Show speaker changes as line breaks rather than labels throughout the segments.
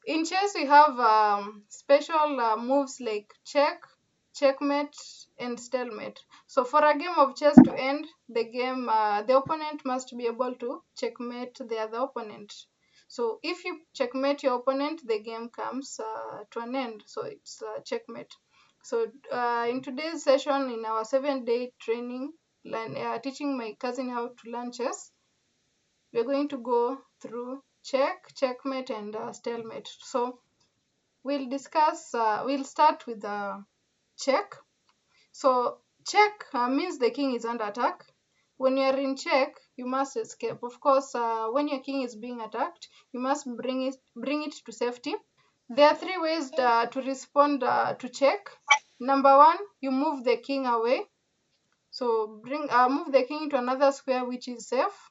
In chess, we have special moves like check, checkmate, and stalemate. So for a game of chess to end, the game, the opponent must be able to checkmate the other opponent. So if you checkmate your opponent, the game comes to an end. So it's checkmate. So in today's session, in our 7-day training, teaching my cousin how to learn chess, we're going to go through check, checkmate, and stalemate. So we'll start with the check. So check means the king is under attack. When you're in check, you must escape. Of course, when your king is being attacked, you must bring it to safety. There are three ways to respond to check. Number one, you move the king away. So move the king to another square which is safe.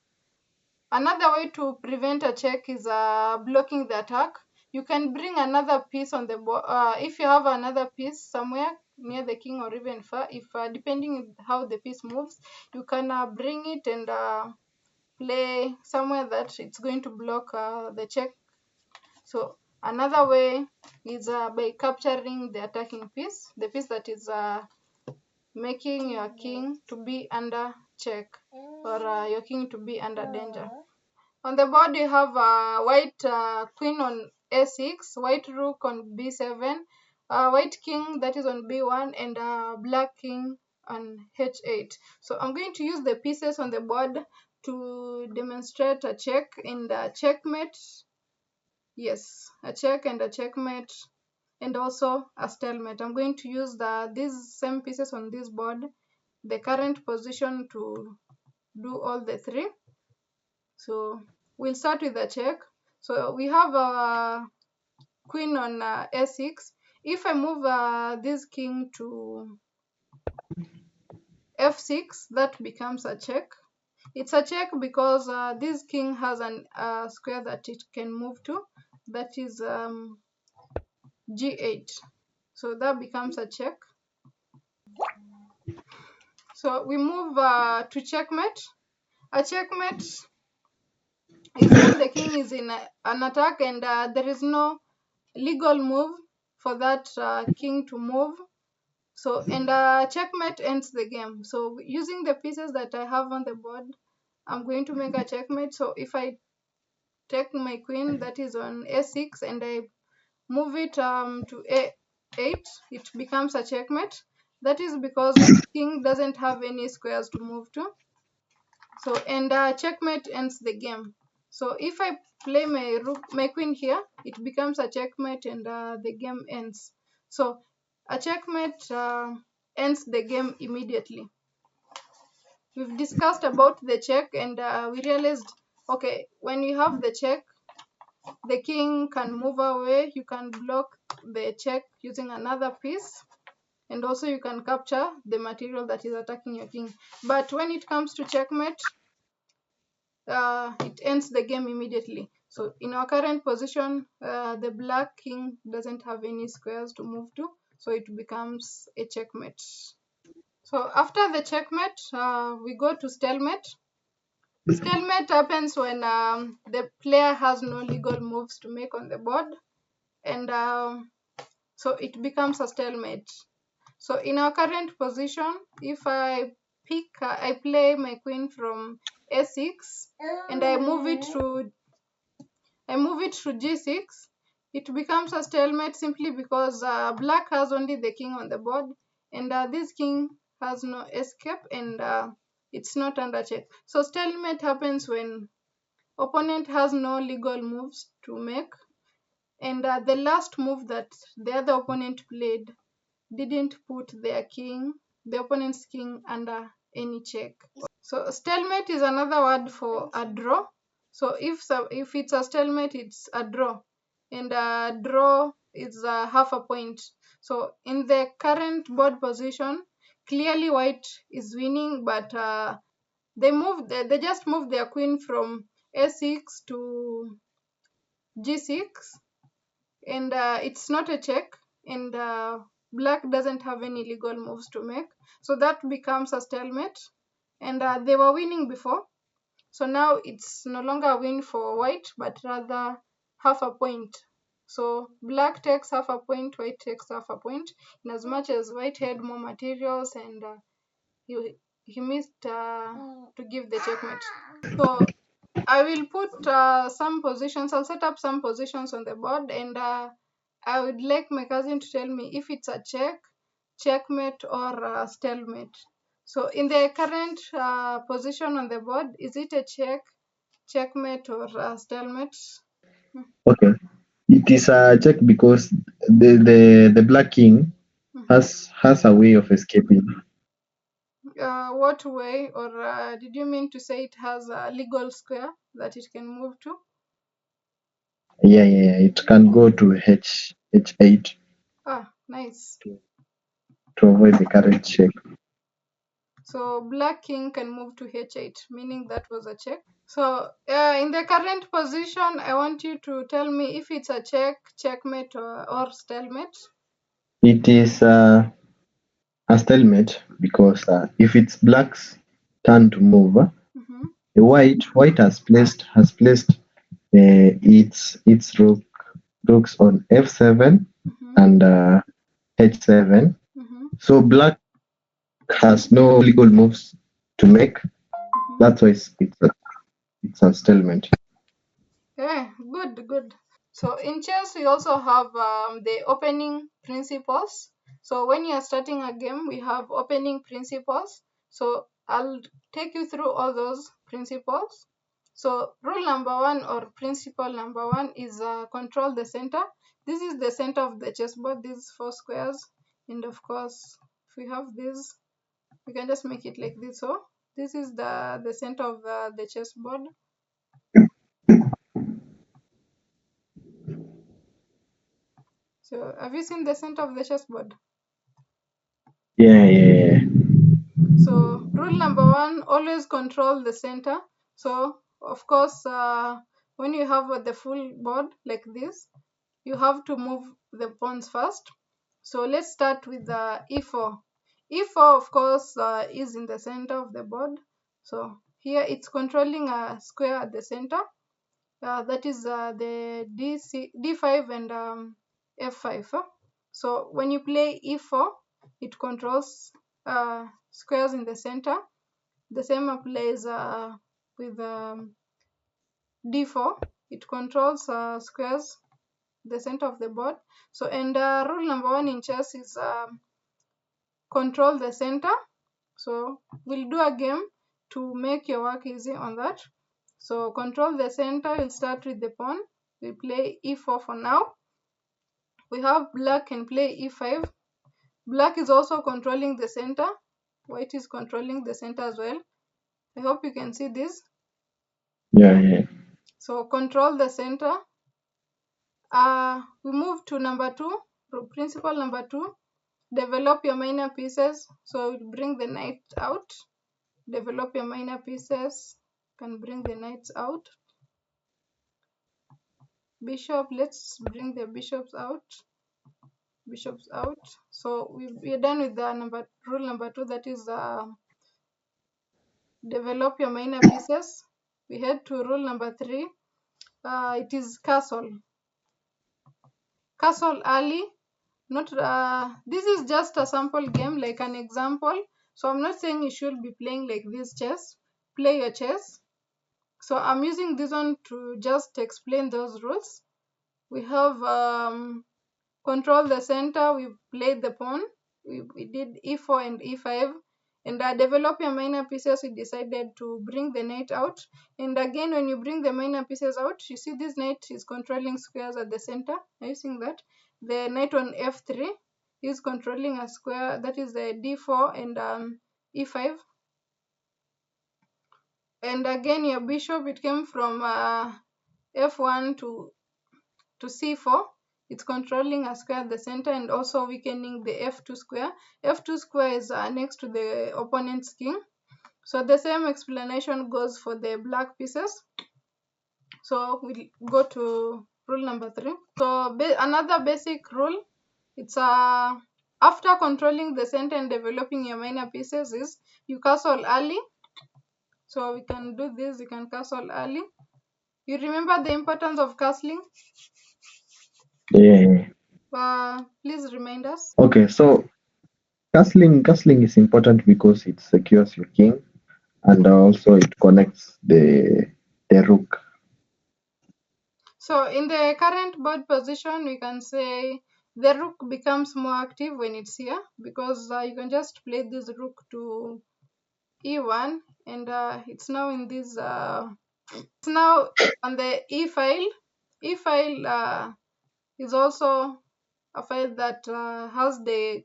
Another way to prevent a check is blocking the attack. You can bring another piece on the board. If you have another piece somewhere near the king or even far, if depending how the piece moves, you can bring it and play somewhere that it's going to block the check. So another way is by capturing the attacking piece, the piece that is making your king to be under check or your king to be under danger. On the board, you have white queen on a6, white rook on b7, white king that is on b1, and black king on h8. So I'm going to use the pieces on the board to demonstrate a check and a checkmate. Yes, a check and a checkmate, and also a stalemate. I'm going to use these same pieces on this board, the current position, to do all the three. So we'll start with the check. So we have our queen on a6. If I move this king to f6, that becomes a check. It's a check because this king has a square that it can move to, that is g8. So that becomes a check. So we move to checkmate. A checkmate is when the king is in an attack and there is no legal move for that king to move. So and checkmate ends the game. So using the pieces that I have on the board, I'm going to make a checkmate. So if I take my queen that is on a6 and I move it to a8, it becomes a checkmate. That is because the king doesn't have any squares to move to. So and checkmate ends the game. So if I play my queen here, it becomes a checkmate and the game ends. So a checkmate ends the game immediately. We've discussed about the check and we realized, okay, when you have the check, the king can move away. You can block the check using another piece, and also you can capture the material that is attacking your king. But when it comes to checkmate, it ends the game immediately. So in our current position, the black king doesn't have any squares to move to, so it becomes a checkmate. So after the checkmate, we go to stalemate. Stalemate happens when the player has no legal moves to make on the board, and so it becomes a stalemate. So in our current position, if I play my queen from a6 and I move it to g6, it becomes a stalemate simply because black has only the king on the board and this king has no escape and it's not under check. So stalemate happens when opponent has no legal moves to make and the last move that the other opponent played didn't put the opponent's king under any check. So stalemate is another word for a draw. So if it's a stalemate, it's a draw, and a draw is half a point. So in the current board position, clearly white is winning, but they just moved their queen from a6 to g6, and it's not a check, and black doesn't have any legal moves to make, so that becomes a stalemate. And they were winning before, so now it's no longer a win for white but rather half a point. So black takes half a point, white takes half a point. In as much as white had more materials and he missed to give the checkmate. So I will put some positions. I'll set up some positions on the board, and I would like my cousin to tell me if it's a checkmate, or a stalemate. So in the current position on the board, is it a checkmate, or a stalemate?
Okay. It is a check because the black king
Mm-hmm.
has a way of escaping.
What way, or did you mean to say it has a legal square that it can move to?
Yeah. It can go to H8
Ah, nice.
to avoid the current check.
So black king can move to H8, meaning that was a check. So in the current position, I want you to tell me if it's a checkmate, or stalemate.
It is a stalemate because if it's black's turn to move,
Mm-hmm.
the white has placed its rooks on F7
Mm-hmm.
and H7.
Mm-hmm.
So black has no legal moves to make.
Mm-hmm.
That's why it's a stalemate.
Yeah, good. So in chess, we also have the opening principles. So when you are starting a game, we have opening principles. So I'll take you through all those principles. So rule number one, or principle number one, is control the center. This is the center of the chessboard, these four squares. And of course, if we have this, we can just make it like this. So this is the center of the chessboard. So have you seen the center of the chessboard?
Yeah.
So rule number one, always control the center. So of course, when you have the full board like this, you have to move the pawns first. So let's start with e4. E4, of course, is in the center of the board. So here it's controlling a square at the center. That is the D5 and F5. So when you play E4, it controls squares in the center. The same applies with D4. It controls squares the center of the board. So, and rule number one in chess is control the center. So we'll do a game to make your work easy on that. So control the center. We'll start with the pawn. We play E4 for now. We have black can play E5. Black is also controlling the center. White is controlling the center as well. I hope you can see this.
Yeah.
So control the center. We move to number two, principle number two. Develop your minor pieces. So we'll bring the knight out. Develop your minor pieces. Can bring the knights out. Bishop, let's bring the bishops out. So we're done with the rule number two, that is develop your minor pieces. We head to rule number three. It is castle early. Not this is just a sample game, like an example. So I'm not saying you should be playing like this chess. Play your chess. So I'm using this one to just explain those rules. We have control the center. We played the pawn. We did e4 and e5. And develop your minor pieces. We decided to bring the knight out. And again, when you bring the minor pieces out, you see this knight is controlling squares at the center. Are you seeing that? The knight on f3 is controlling a square, that is the d4 and e5. And again, your bishop, it came from f1 to c4. It's controlling a square at the center and also weakening the f2 square. F2 square is next to the opponent's king. So the same explanation goes for the black pieces. So we'll go to rule number three. So another basic rule, it's after controlling the center and developing your minor pieces, is you castle early. So we can do this, you can castle early. You remember the importance of castling?
Yeah.
Please remind us.
Okay, so castling is important because it secures your king and also it connects the rook.
So in the current board position, we can say the rook becomes more active when it's here, because you can just play this rook to e1, and it's now in this it's now on the e file. E file is also a file that has the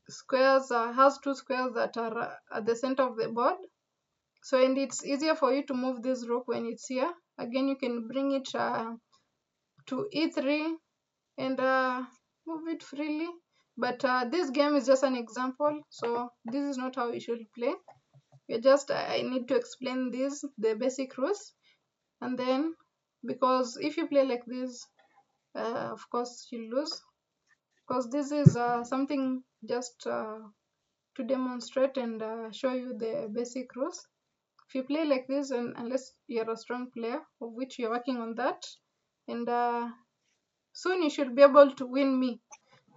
squares, has two squares that are at the center of the board. So, and it's easier for you to move this rook when it's here. Again, you can bring it to e3 and move it freely. But this game is just an example, so this is not how you should play. You just I need to explain this, the basic rules, and then, because if you play like this, of course you lose, because this is something just to demonstrate and show you the basic rules. If you play like this, and unless you're a strong player, of which you're working on that, and soon you should be able to win me.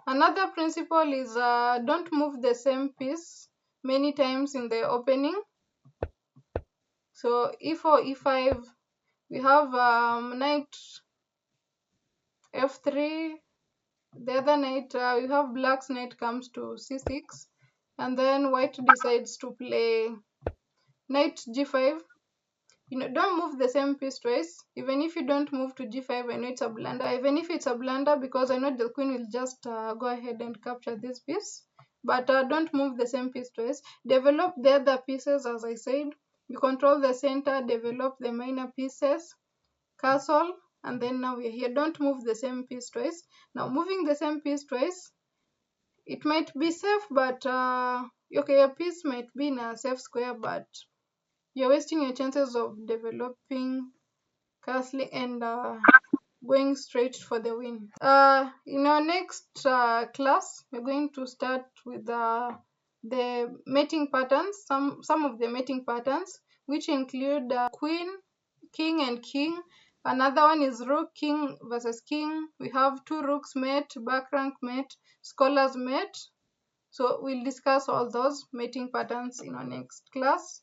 Another principle is don't move the same piece many times in the opening. So e4, e5, we have knight f3. The other knight, we have black's knight comes to c6, and then white decides to play knight g5. Don't move the same piece twice. Even if you don't move to g5, I know it's a blunder. Even if it's a blunder, because I know the queen will just go ahead and capture this piece. But don't move the same piece twice. Develop the other pieces, as I said. You control the center, develop the minor pieces, castle, and then now we're here. Don't move the same piece twice. Now, moving the same piece twice, it might be safe, but okay, your piece might be in a safe square, but you're wasting your chances of developing castling and going straight for the win. In our next class, we're going to start with the mating patterns, some of the mating patterns, which include queen, king, and king. Another one is rook, king versus king. We have two rooks mate, back rank mate, scholars mate. So we'll discuss all those mating patterns in our next class.